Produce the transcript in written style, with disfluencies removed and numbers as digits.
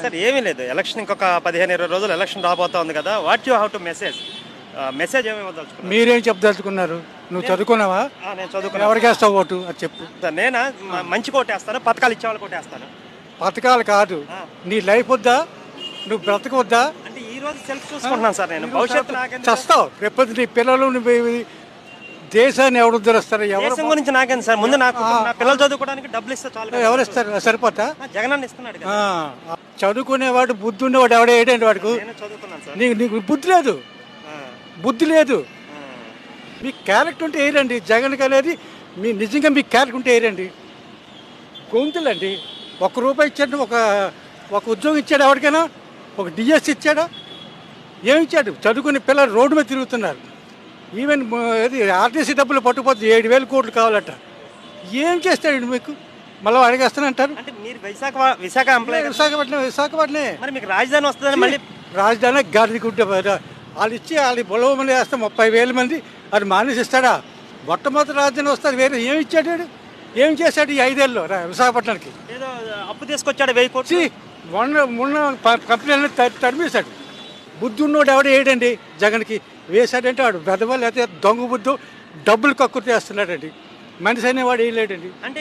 Sir ఏమీ లేదు. Election ఇంకొక 15-20 రోజులు ఎలక్షన్ రాబోతా ఉంది కదా. What you have to message ఏమి ఇవ్వదలుచుకున్నారు? మీరేం చెప్పదలుచుకున్నారు? నువ్వు చదువుకున్నావా? నేను చదువుకున్నాను. ఎవరికి వేస్తావు ఓటు అది చెప్పు. సార్ నేనా మంచి కోటేస్తాను, పథకాలు ఇచ్చే వాళ్ళు కోటేస్తాను. పథకాలు కాదు, నీ లైఫ్ వద్దా? నువ్వు బ్రతకొద్దా? అంటే ఈ రోజు సెల్ఫ్ చూసుకుంటున్నాను సార్. నేను భవిష్యత్తు చస్తావు రేపు. నీ పిల్లలు దేశాన్ని ఎవరు ఉద్ధరిస్తారు? దేశం గురించి నాకేం సార్. ముందు నాకు నా పిల్లలు చదువుకోవడానికి డబ్బులు ఇస్తే చాలు కదా. ఎవరు ఇస్తారు? సరిపోతా? జగన్ అన్న ఇస్తున్నాడు కదా. చదువుకునేవాడు బుద్ధి ఉండేవాడు ఎవడ ఏంటండి వాడికి? నేను చదువుకున్నాను సార్. నీకు బుద్ధి లేదు, బుద్ధి లేదు. మీ క్యారెక్టర్ ఉంటే ఏరండి జగన్కి అనేది. నిజంగా మీ క్యారెక్టర్ ఉంటే ఏరండి. గొంతులండి. ₹1 ఇచ్చాడు, ఒక ఉద్యోగం ఇచ్చాడు ఎవరికైనా? ఒక డిఎస్ ఇచ్చాడా? ఏమి ఇచ్చాడు? చదువుకునే పిల్లలు రోడ్డు మీద తిరుగుతున్నారు. ఈవెన్ ఆర్టీసీ డబ్బులు పట్టుకుపోతే 7,000 కోట్లు కావాలట. ఏం చేస్తాడు మీకు? మళ్ళీ అడిగేస్తానంటారు. అంటే మీరు విశాఖ ఎంప్లాయ్. విశాఖపట్నమే. మరి మీకు రాజధాని వస్తుందని మళ్ళీ రాజధాని గాడికి ఉంటే వాళ్ళు ఇచ్చి వాళ్ళు బొలవమని వేస్తే 30,000 మంది అది మానేసిస్తాడా? మొట్టమొదటి రాజధాని వస్తుంది. వేరే ఏమి ఇచ్చాడు? ఏం చేశాడు ఈ 5 ఏళ్ళలో విశాఖపట్నానికి? ఏదో అప్పు తీసుకొచ్చాడు 1000 కోట్లు. మొన్న కంపెనీలను తరిమేశాడు. బుద్ధి ఉన్నోడు ఎవడ వేయడండి జగన్కి. వేశాడంటే వాడు పెద్దవాళ్ళు అయితే దొంగ బుద్ధు డబ్బులు కక్కుర్తి చేస్తున్నాడండి. మనిషి అనేవాడు వేయలేడండి. అంటే